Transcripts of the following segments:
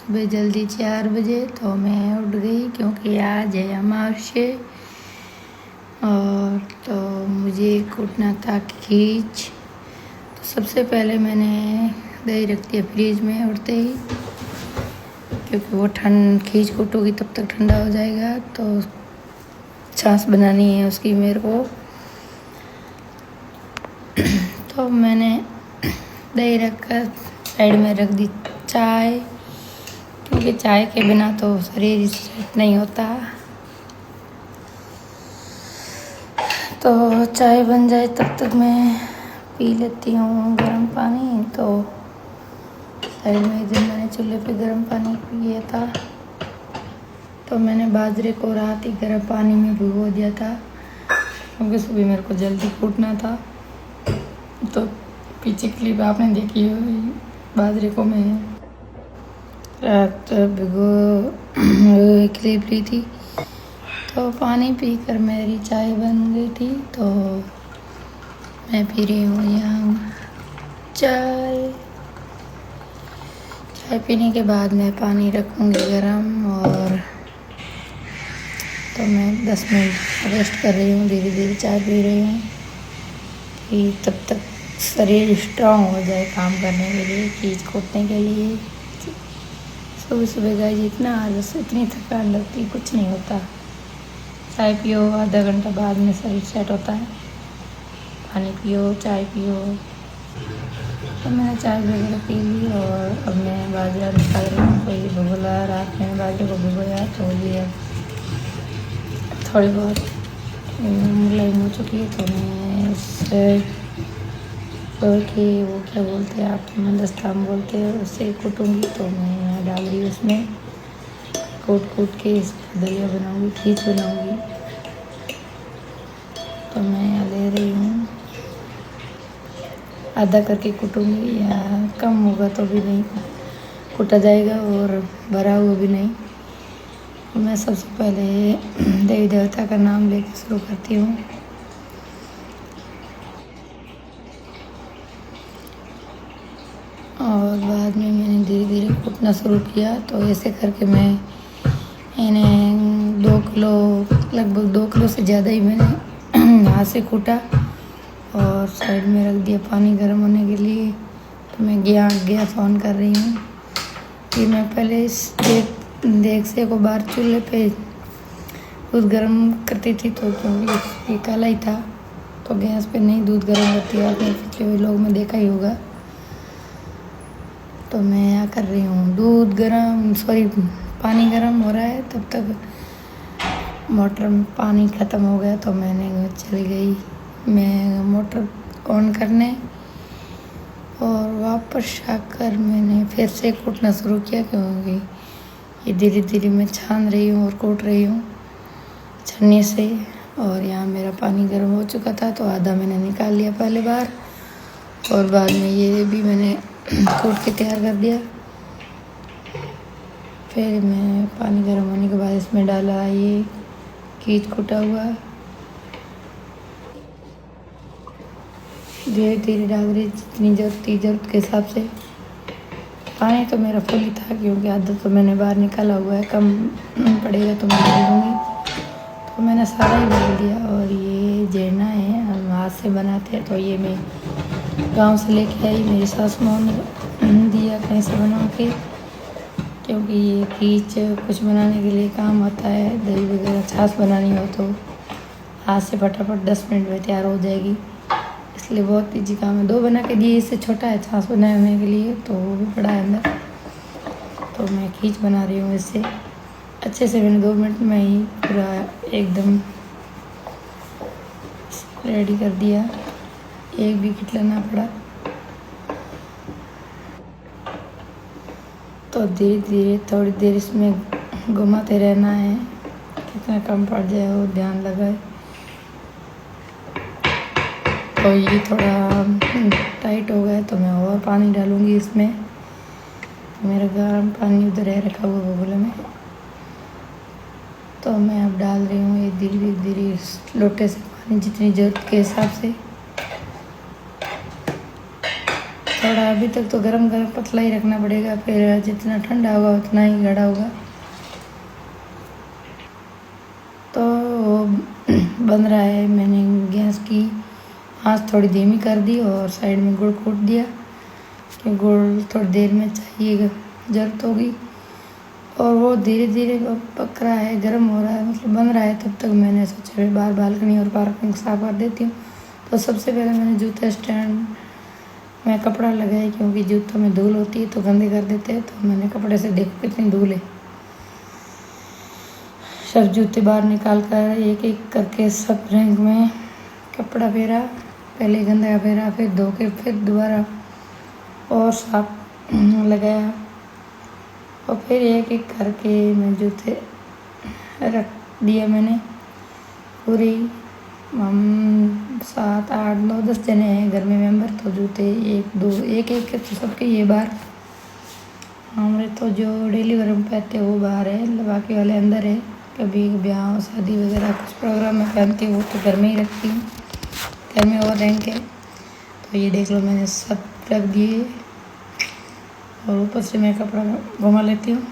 सुबह जल्दी 4 बजे तो मैं उठ गई क्योंकि आज है अमावस्या और तो मुझे कूटना था खींच। तो सबसे पहले मैंने दही रख दिया फ्रिज में उठते ही, क्योंकि वो खींच कूटोगी तब तक ठंडा हो जाएगा। तो छाछ बनानी है उसकी मेरे को। तो मैंने दही रख कर साइड में रख दी चाय, क्योंकि चाय के बिना तो शरीर सेट नहीं होता। तो चाय बन जाए तब तक मैं पी लेती हूँ गर्म पानी। तो साइड में जब मैंने चूल्हे पे गर्म पानी पिया था तो मैंने बाजरे को रात ही गर्म पानी में भिगो दिया था, क्योंकि सुबह मेरे को जल्दी कूटना था। तो पीछे क्लिप आपने देखी होगी, बाजरे को मैं रात भिगो क्लिप ली थी। तो पानी पीकर मेरी चाय बन गई थी। तो मैं पी रही हूँ यहाँ चाय पीने के बाद मैं पानी रखूँगी गरम। और तो मैं 10 मिनट रेस्ट कर रही हूँ, धीरे धीरे चाय पी रही हूँ कि तब तक शरीर स्ट्रांग हो जाए काम करने के लिए, चीज़ कूटने के लिए। सुबह सुबह गाइस इतना आलस, इतनी थकान लगती, कुछ नहीं होता। चाय पियो, आधा घंटा बाद में शरीर सेट होता है। पानी पियो, चाय पियो। तो मैंने चाय वगैरह पी ली और अब मैं बाजरा निकाल रही हूँ। तो ये भिगोला, रात में बाजरे को भिगोया तो ये थोड़ी बहुत मुलायम हो चुकी है। तो मैं उससे के वो क्या बोलते हैं आप, मंदस्ताम बोलते हैं, उससे कूटूँगी। तो मैं यहाँ डाल दी उसमें, कूट के इसका दलिया बनाऊँगी, खींच बनाऊँगी। तो मैं यहाँ ले रही हूँ, आधा करके कूटूँगी, या कम होगा तो भी नहीं कूटा जाएगा और भरा हुआ भी नहीं। मैं सबसे पहले देवी देवता का नाम लेकर शुरू करती हूँ। और बाद में मैंने धीरे धीरे कूटना शुरू किया। तो ऐसे करके मैं इन्हें 2 किलो, लगभग 2 किलो से ज़्यादा ही मैंने हाथ से कूटा और साइड में रख दिया पानी गर्म होने के लिए। तो मैं गैस ऑन कर रही हूँ कि मैं पहले इस देगसे को बाहर चूल्हे पे दूध गर्म करती थी। तो क्योंकि ये काला ही था तो गैस पे नहीं दूध गर्म करती, आपने पिछले लोग में देखा ही होगा। तो मैं यहाँ कर रही हूँ दूध गर्म, पानी गर्म हो रहा है। तब तक मोटर में पानी ख़त्म हो गया तो मैंने चली गई मैं मोटर ऑन करने, और वापस आकर मैंने फिर से कूटना शुरू किया, क्योंकि ये धीरे धीरे मैं छान रही हूँ और कूट रही हूँ छन्नी से। और यहाँ मेरा पानी गर्म हो चुका था तो आधा मैंने निकाल लिया पहले बार, और बाद में ये भी मैंने कूट के तैयार कर दिया। फिर मैं पानी गर्म होने के बाद इसमें डाला ये खींच कूटा हुआ, धीरे धीरे डाल रही जितनी ज़रूरत के हिसाब से। पानी तो मेरा फुल ही था, क्योंकि आधा तो मैंने बाहर निकाला हुआ है, कम पड़ेगा तो मैं डाल दूँगी। तो मैंने सारा ही डाल दिया। और ये जेना है, हम हाथ से बनाते हैं। तो ये मैं गांव से लेके आई, मेरी सासू माँ ने दिया कहीं से बना के, क्योंकि ये खींच कुछ बनाने के लिए काम आता है। दही वगैरह छाछ बनानी हो तो हाथ से फटाफट 10 मिनट में तैयार हो जाएगी, इसलिए बहुत ईजी काम है। 2 बना के दिए, इससे छोटा है छाछ बनाने के लिए, तो वो भी पड़ा है अंदर। तो मैं खींच बना रही हूँ इससे अच्छे से। मैंने 2 मिनट में ही पूरा एकदम रेडी कर दिया, एक भी किटलाना पड़ा। तो धीरे धीरे थोड़ी देर इसमें घुमाते रहना है, कितना कम पड़ जाए वो ध्यान लगाए। तो ये थोड़ा टाइट हो गया तो मैं और पानी डालूँगी इसमें। मेरा गर्म पानी उधर है रखा हुआ बगल में। तो मैं अब डाल रही हूँ ये धीरे धीरे लोटे से पानी, जितनी ज़रूरत के हिसाब से। थोड़ा अभी तक तो गरम गरम पतला ही रखना पड़ेगा, फिर जितना ठंडा होगा उतना ही गाढ़ा होगा। तो वो बन रहा है। मैंने गैस की आंच थोड़ी धीमी कर दी और साइड में गुड़ कूट दिया कि गुड़ थोड़ी देर में चाहिए ज़रूरत होगी। और वो धीरे धीरे पक रहा है, गर्म हो रहा है, मतलब बन रहा है। तब तक मैंने सोचा बाहर बालकनी और पार्किंग साफ कर देती हूँ। तो सबसे पहले मैंने जूता स्टैंड में कपड़ा लगाया, क्योंकि जूतों में धूल होती है तो गंदे कर देते हैं। तो मैंने कपड़े से देखो कितनी धूल है। सब जूते बाहर निकाल कर एक एक करके सब रैंक में कपड़ा फेरा, पहले गंदा फेरा, फिर धो के फिर दोबारा और साफ लगाया। और फिर एक एक करके मैं जूते रख दिया। मैंने पूरी हम 7 8 9 10 जने हैं घर में मेंबर, तो जूते एक एक तो सबके ये बाहर। हमारे तो जो डेली वेयर में पहनते हैं वो बाहर है, बाकी वाले अंदर है। कभी ब्याह शादी वगैरह कुछ प्रोग्राम में पहनती हूँ वो तो घर में ही रखती हूँ, घर में और रैंक है। तो ये देख लो मैंने सब रख दिए और ऊपर से मैं कपड़ा घुमा लेती हूँ।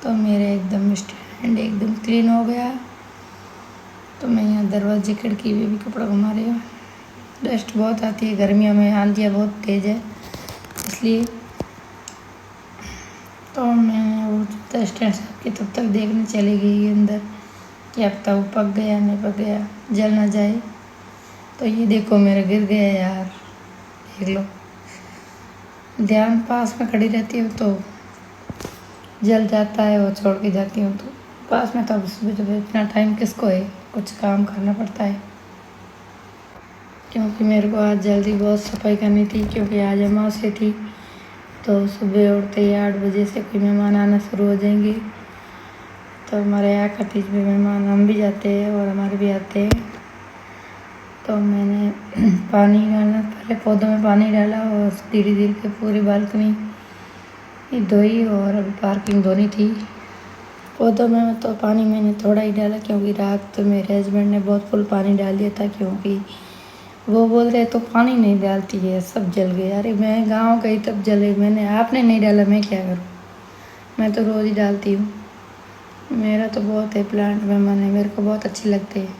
तो मेरे एकदम स्टैंड एकदम क्लीन हो गया। तो मैं यहाँ दरवाजे खिड़की में भी कपड़ा घुमा रही हूँ। डस्ट बहुत आती है गर्मियों में, आंधियाँ बहुत तेज़ है इसलिए। तो मैं वो जूता स्टैंड साहब की तब तक देखने चली गई अंदर कि अब तक वो पक गया नहीं पक गया, जल ना जाए। तो ये देखो मेरा गिर गया यार, देख लो। ध्यान पास में खड़ी रहती हूँ तो जल जाता है, वो छोड़ के जाती हूँ तो पास में। तो अब सुबह इतना टाइम किसको है, कुछ काम करना पड़ता है। क्योंकि मेरे को आज जल्दी बहुत सफाई करनी थी, क्योंकि आज अमावस्या थी। तो सुबह उठते ही 8 बजे से कोई मेहमान आना शुरू हो जाएंगे। तो हमारे यहाँ खतीज में मेहमान हम भी जाते हैं और हमारे भी आते हैं। तो मैंने पानी डालना, पहले पौधों में पानी डाला और धीरे धीरे के पूरी बालकनी धोई। और अभी पार्किंग धोनी थी। पौधों में तो पानी मैंने थोड़ा ही डाला, क्योंकि रात तो मेरे हस्बैंड ने बहुत फुल पानी डाल दिया था। क्योंकि वो बोल रहे तो पानी नहीं डालती है, सब जल गए। अरे मैं गांव गई तब जले, आपने नहीं डाला, मैं क्या करूँ। मैं तो रोज़ ही डालती हूँ। मेरा तो बहुत है प्लांट में मन है, मेरे को बहुत अच्छे लगते हैं।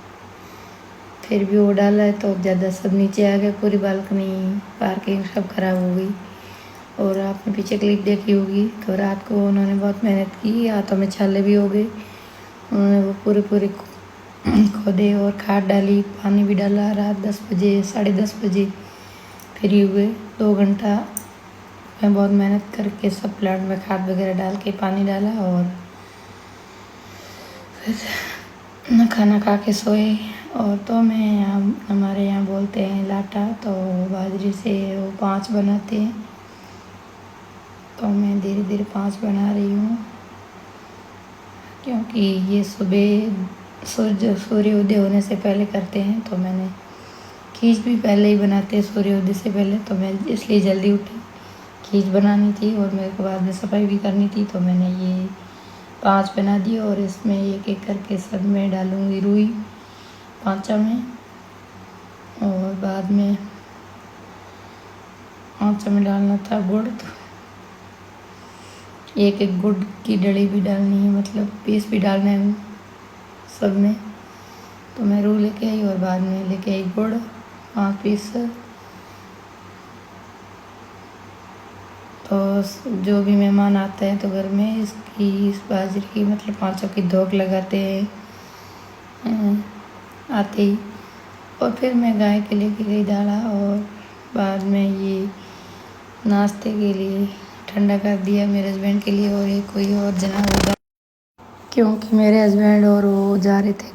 फिर भी वो डाला है तो ज़्यादा सब नीचे आ गए, पूरी बालकनी पार्किंग सब खराब हो गई। और आपने पीछे क्लिप देखी होगी, तो रात को उन्होंने बहुत मेहनत की, हाथों में छाले भी हो गए। उन्होंने वो पूरे खोदे और खाद डाली, पानी भी डाला। रात 10 बजे 10:30 बजे फ्री हुए। 2 घंटा मैं बहुत मेहनत करके सब प्लांट में खाद वगैरह डाल के पानी डाला। और फिर खाना खा के सोए। और तो मैं यहाँ, हमारे यहाँ बोलते हैं लाटा, तो बाजरे से वो 5 बनाते हैं। तो मैं धीरे धीरे 5 बना रही हूँ, क्योंकि ये सुबह सूर्योदय होने से पहले करते हैं। तो मैंने खीच भी पहले ही बनाते हैं सूर्योदय से पहले, तो मैं इसलिए जल्दी उठी। खीच बनानी थी और मेरे को बाद में सफाई भी करनी थी। तो मैंने ये 5 बना दिए और इसमें एक एक करके सब में डालूँगी रुई 5 में। और बाद में 5 में डालना था गुड़, तो एक एक गुड़ की डली भी डालनी है, मतलब पीस भी डालना है सब में। तो मैं रू लेके आई और बाद में लेके आई गुड़ 5 पीस। तो जो भी मेहमान आते हैं तो घर में इस बाजरे की मतलब 5 की धोक लगाते हैं आते ही। और फिर मैं गाय के लेके गई दाना, और बाद में ये नाश्ते के लिए ठंडा कर दिया मेरे हस्बैंड के लिए। और एक कोई और जना होगा, क्योंकि मेरे हस्बैंड और वो जा रहे थे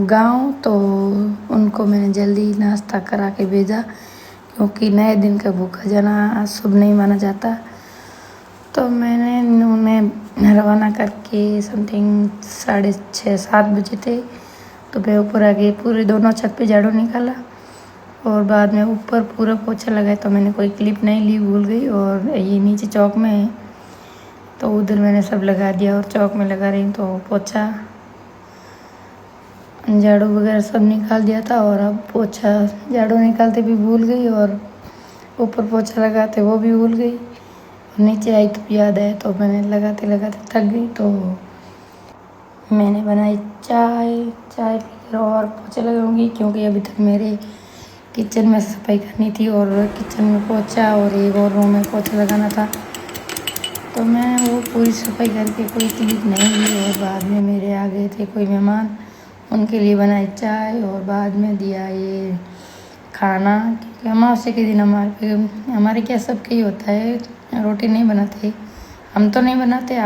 गाँव, तो उनको मैंने जल्दी नाश्ता करा के भेजा, क्योंकि नए दिन का भूखा जाना शुभ नहीं माना जाता। तो मैंने उन्हें रवाना करके समथिंग 6:30 7 बजे थे। तो मैं ऊपर आ गई, पूरे दोनों छत पे झाड़ू निकाला और बाद में ऊपर पूरा पोछा लगाया। तो मैंने कोई क्लिप नहीं ली, भूल गई। और ये नीचे चौक में है तो उधर मैंने सब लगा दिया और चौक में लगा रही हूँ। तो पोछा झाड़ू वगैरह सब निकाल दिया था, और अब पोछा झाड़ू निकालते भी भूल गई और ऊपर पोछा लगाते वो भी भूल गई, नीचे आई तो याद आया, तो मैंने लगाते लगाते थक गई, तो मैंने बनाई चाय। चाय पीकर और पोछा लगाऊंगी, क्योंकि अभी तक मेरे किचन में सफाई करनी थी और किचन में पोछा और एक और रूम में पोछा लगाना था, तो मैं वो पूरी सफाई करके कोई क्लिप नहीं ली। और बाद में मेरे आ गए थे कोई मेहमान, उनके लिए बनाई चाय और बाद में दिया ये खाना, क्योंकि अमावस्या के दिन हमारे क्या सबके ही होता है, रोटी नहीं बनाते, हम तो नहीं बनाते।